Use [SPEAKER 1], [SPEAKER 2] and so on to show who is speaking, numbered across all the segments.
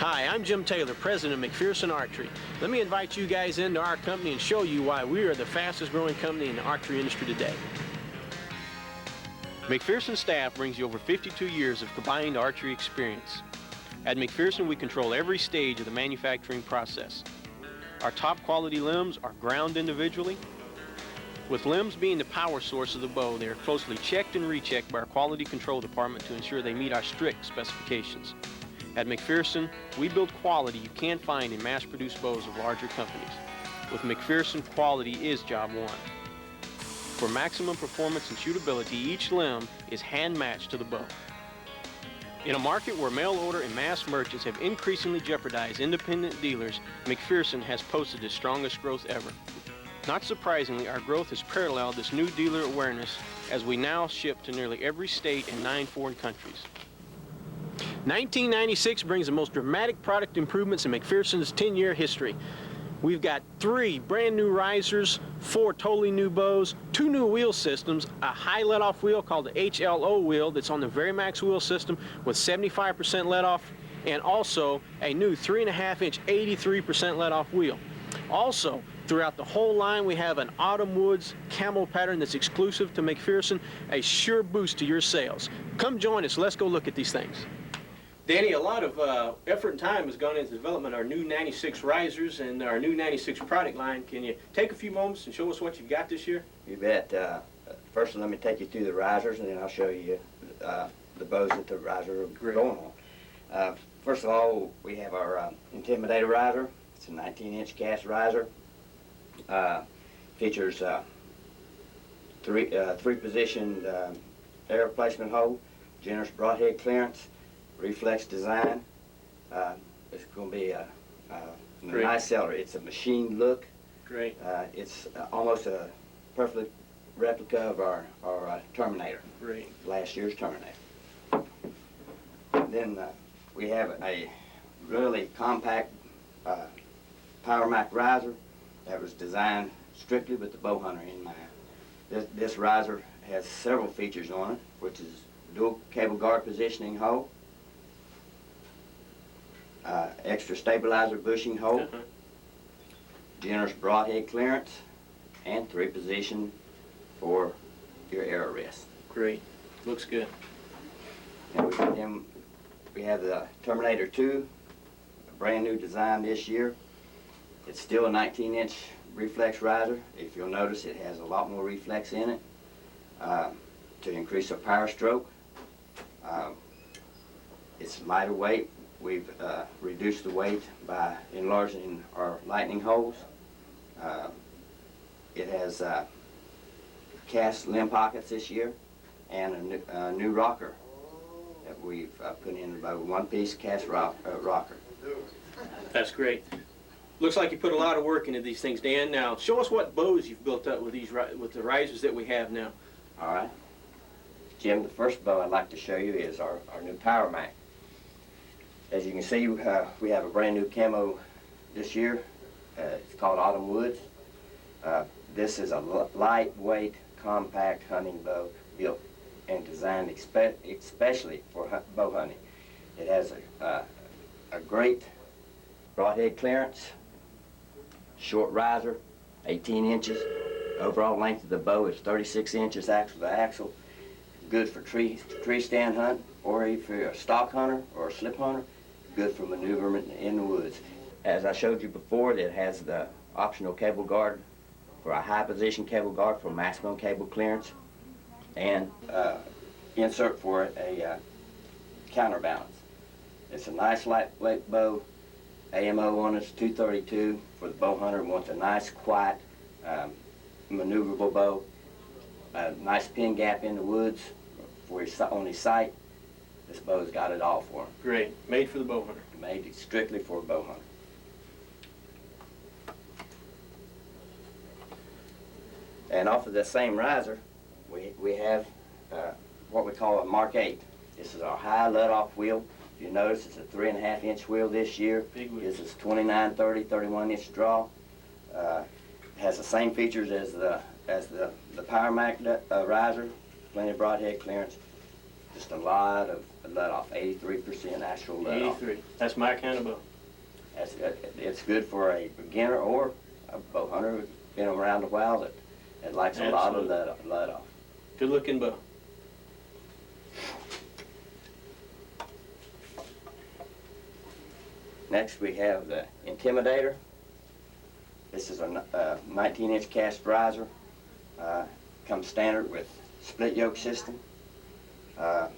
[SPEAKER 1] Hi, I'm Jim Taylor, president of McPherson Archery. Let me invite you guys into our company and show you why we are the fastest growing company in the archery industry today. McPherson staff brings you over 52 years of combined archery experience. At McPherson, we control every stage of the manufacturing process. Our top quality limbs are ground individually. With limbs being the power source of the bow, they are closely checked and rechecked by our quality control department to ensure they meet our strict specifications. At McPherson, we build quality you can't find in mass-produced bows of larger companies. With McPherson, quality is job one. For maximum performance and shootability, each limb is hand-matched to the bow. In a market where mail order and mass merchants have increasingly jeopardized independent dealers, McPherson has posted its strongest growth ever. Not surprisingly, our growth has paralleled this new dealer awareness as we now ship to nearly every state and 9 foreign countries. 1996 brings the most dramatic product improvements in McPherson's 10-year history. We've got 3 brand new risers, 4 totally new bows, 2 new wheel systems, a high let-off wheel called the HLO wheel that's on the VariMax wheel system with 75% let-off, and also a new 3.5-inch 83% let-off wheel. Also, throughout the whole line, we have an autumn woods camo pattern that's exclusive to McPherson, a sure boost to your sales. Come join us. Let's go look at these things. Danny, a lot of effort and time has gone into the development of our new 96 risers and our new 96 product line. Can you take a few moments and show us what you've got this year?
[SPEAKER 2] You bet. First, let me take you through the risers, and then I'll show you the bows that the riser are going on. First of all, we have our Intimidator riser. It's a 19-inch cast riser. Features three-positioned air replacement hole, generous broadhead clearance, reflex design. It's going to be a nice seller. It's a machine look.
[SPEAKER 1] Great.
[SPEAKER 2] It's almost a perfect replica of our Terminator.
[SPEAKER 1] Great.
[SPEAKER 2] Last year's Terminator. Then we have a really compact Power Mac riser that was designed strictly with the bow hunter in mind. This riser has several features on it, which is dual cable guard positioning hole, extra stabilizer bushing hole, generous broadhead clearance, and 3-position for your arrow rest.
[SPEAKER 1] Great. Looks good.
[SPEAKER 2] And we have the Terminator 2, a brand new design this year. It's still a 19-inch reflex riser. If you'll notice, it has a lot more reflex in it to increase the power stroke. It's lighter weight. We've reduced the weight by enlarging our lightning holes. It has cast limb pockets this year and a new rocker that we've put in about a 1-piece cast rocker.
[SPEAKER 1] That's great. Looks like you put a lot of work into these things, Dan. Now, show us what bows you've built up with the risers that we have now.
[SPEAKER 2] All right. Jim, the first bow I'd like to show you is our new Power Mac. As you can see, we have a brand new camo this year. It's called Autumn Woods. This is a lightweight, compact hunting bow built and designed especially for bow hunting. It has a great broadhead clearance, short riser, 18 inches. Overall length of the bow is 36 inches axle to axle. Good for tree stand hunt, or if you're a stock hunter or a slip hunter, good for maneuverment in the woods. As I showed you before, it has the optional cable guard for a high position cable guard for maximum cable clearance, and insert for a counterbalance. It's a nice lightweight bow. AMO on it's 232 for the bow hunter who wants a nice, quiet, maneuverable bow. A nice pin gap in the woods for his only sight. This bow's got it all for him.
[SPEAKER 1] Great. Made for the bow hunter.
[SPEAKER 2] Made strictly for a bow hunter. And off of the same riser, we have what we call a Mark 8. This is our high let-off wheel. If you notice, it's a 3.5-inch wheel this year.
[SPEAKER 1] Big wheel.
[SPEAKER 2] This is 29, 30, 31-inch draw. Has the same features as the Power Mac riser. Plenty of broadhead clearance. just a lot of let off, 83% actual let off.
[SPEAKER 1] 83. That's my kind of bow.
[SPEAKER 2] It's good for a beginner or a bow hunter who's been around a while that likes a lot of let off.
[SPEAKER 1] Good looking bow.
[SPEAKER 2] Next we have the Intimidator. This is a 19-inch cast riser. Comes standard with split yoke system, power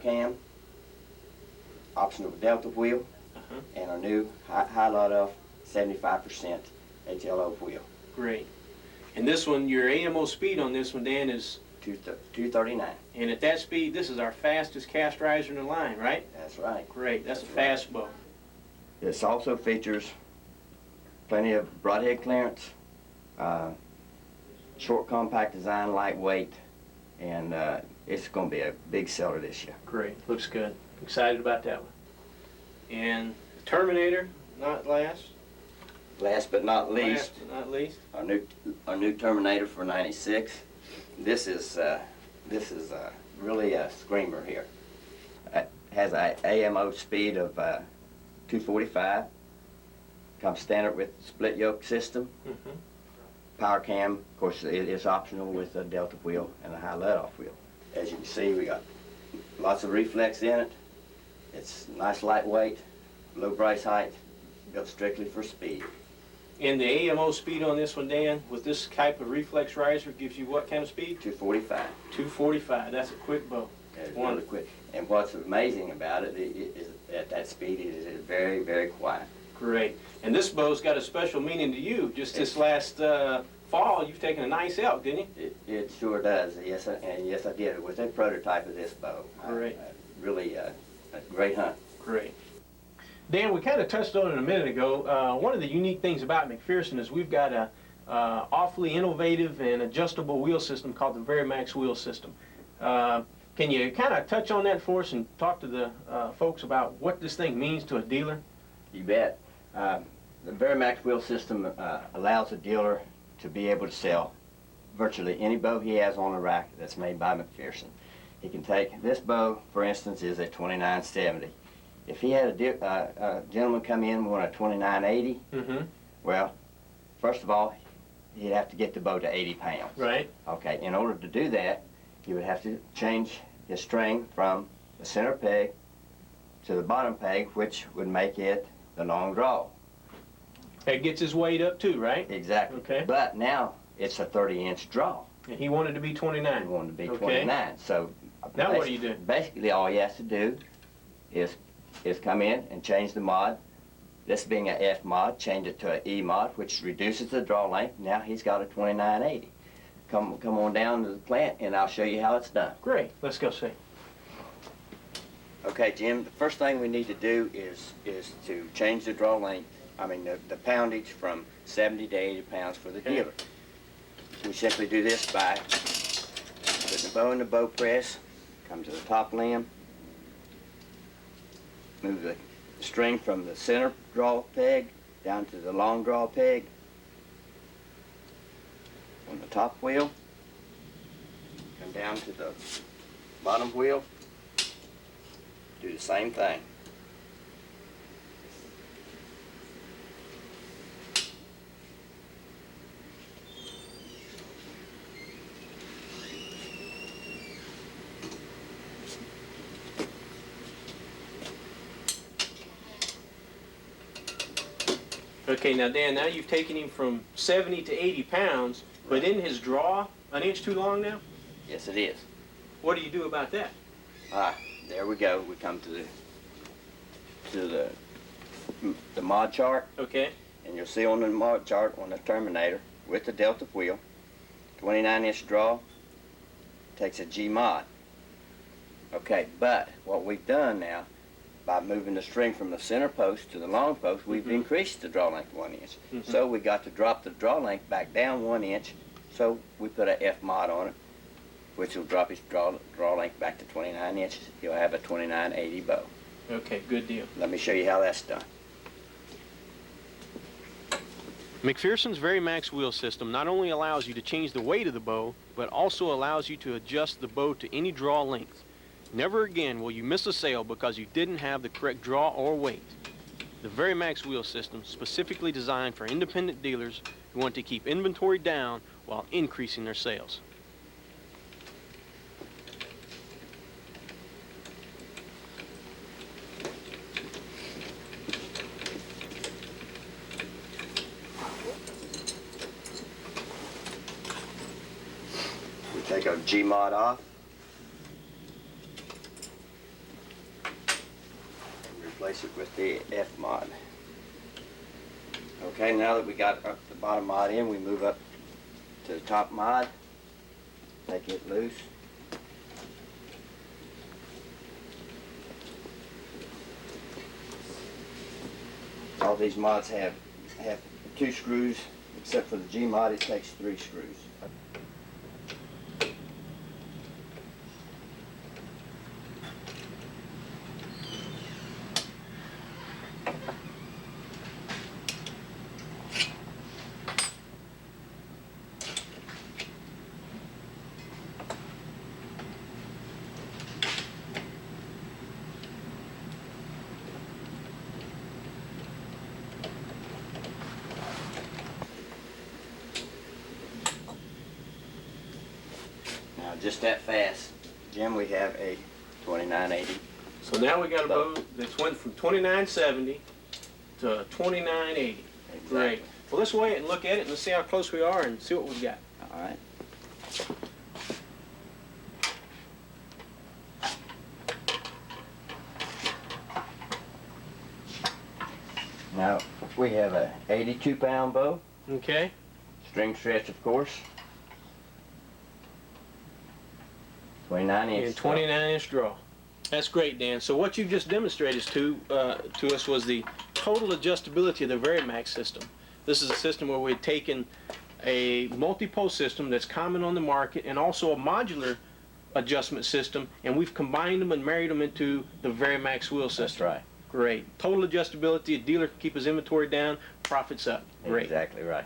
[SPEAKER 2] cam, optional delta wheel, and our new high let off 75% HLO wheel.
[SPEAKER 1] Great. And this one, your AMO speed on this one, Dan, is
[SPEAKER 2] 239.
[SPEAKER 1] And at that speed, this is our fastest cast riser in the line, right?
[SPEAKER 2] That's right.
[SPEAKER 1] Great. That's a fast bow.
[SPEAKER 2] This also features plenty of broadhead clearance, short compact design, lightweight, and it's going to be a big seller this year.
[SPEAKER 1] Great. Looks good. Excited about that one. And the Terminator, not last.
[SPEAKER 2] Last but not least, our new Terminator for '96. This is really a screamer here. It has an AMO speed of 245. Comes standard with split yoke system. Power cam, of course, it is optional with a delta wheel and a high let off wheel. As you can see, we got lots of reflex in it. It's nice lightweight, low brace height, built strictly for speed.
[SPEAKER 1] And the AMO speed on this one, Dan, with this type of reflex riser, gives you what kind of speed?
[SPEAKER 2] 245.
[SPEAKER 1] 245. That's a quick bow.
[SPEAKER 2] It's really quick. And what's amazing about it is at that speed, it is very, very quiet.
[SPEAKER 1] Great. And this bow's got a special meaning to you. Just this last fall, you've taken a nice elk, didn't you?
[SPEAKER 2] It sure does. Yes, and yes, I did. It was a prototype of this bow.
[SPEAKER 1] Great.
[SPEAKER 2] Really a great hunt.
[SPEAKER 1] Great. Dan, we kind of touched on it a minute ago. One of the unique things about McPherson is we've got a awfully innovative and adjustable wheel system called the Varimax wheel system. Can you kind of touch on that for us and talk to the folks about what this thing means to a dealer?
[SPEAKER 2] You bet. The Varimax wheel system allows a dealer to be able to sell virtually any bow he has on the rack that's made by McPherson. He can take this bow, for instance, is a 2970. If he had a gentleman come in and want a 2980, well, first of all, he'd have to get the bow to 80 pounds.
[SPEAKER 1] Right.
[SPEAKER 2] Okay, in order to do that, he would have to change his string from the center peg to the bottom peg, which would make it the long draw.
[SPEAKER 1] That gets his weight up too, right?
[SPEAKER 2] Exactly.
[SPEAKER 1] Okay.
[SPEAKER 2] But now it's a 30-inch draw.
[SPEAKER 1] And he wanted to be 29.
[SPEAKER 2] He wanted to be 29. So
[SPEAKER 1] now what do you do?
[SPEAKER 2] Basically, all he has to do is come in and change the mod. This being an F mod, change it to an E mod, which reduces the draw length. Now he's got a 2980. Come on down to the plant, and I'll show you how it's done.
[SPEAKER 1] Great. Let's go see.
[SPEAKER 2] Okay, Jim, the first thing we need to do is to change the draw length, the poundage from 70 to 80 pounds for the dealer. We simply do this by putting the bow in the bow press, come to the top limb, move the string from the center draw peg down to the long draw peg on the top wheel, come down to the bottom wheel, do the same thing.
[SPEAKER 1] Okay, now Dan, now you've taken him from 70 to 80 pounds, but in his draw, an inch too long now?
[SPEAKER 2] Yes, it is.
[SPEAKER 1] What do you do about that?
[SPEAKER 2] There we go. We come to the mod chart.
[SPEAKER 1] Okay.
[SPEAKER 2] And you'll see on the mod chart on the Terminator with the delta wheel, 29-inch draw, takes a G mod. Okay, but what we've done now, by moving the string from the center post to the long post, we've increased the draw length 1 inch. So we got to drop the draw length back down 1 inch, so we put a F mod on it, which will drop his draw length back to 29 inches. He'll have a 2980 bow.
[SPEAKER 1] Okay, good deal.
[SPEAKER 2] Let me show you how that's done.
[SPEAKER 1] McPherson's Varimax wheel system not only allows you to change the weight of the bow, but also allows you to adjust the bow to any draw length. Never again will you miss a sale because you didn't have the correct draw or weight. The VariMax wheel system, specifically designed for independent dealers who want to keep inventory down while increasing their sales.
[SPEAKER 2] We take our G-mod off. Replace it with the F-mod. Okay, now that we got the bottom mod in, we move up to the top mod. Take it loose. All these mods have 2 screws, except for the G-mod, it takes 3 screws. Just that fast. Jim, we have a 2980.
[SPEAKER 1] So now we got a bow that's went from 2970 to 2980.
[SPEAKER 2] Exactly.
[SPEAKER 1] Great. Well, let's weigh it and look at it and let's see how close we are and see what we've got.
[SPEAKER 2] All right. Now, we have a 82-pound bow.
[SPEAKER 1] Okay.
[SPEAKER 2] String stretch, of course. 29-inch.
[SPEAKER 1] And 29-inch draw. That's great, Dan. So what you've just demonstrated to us was the total adjustability of the VariMax system. This is a system where we've taken a multi-post system that's common on the market and also a modular adjustment system, and we've combined them and married them into the VariMax wheel system.
[SPEAKER 2] That's right.
[SPEAKER 1] Great. Total adjustability. A dealer can keep his inventory down, profits up. Great.
[SPEAKER 2] Exactly right.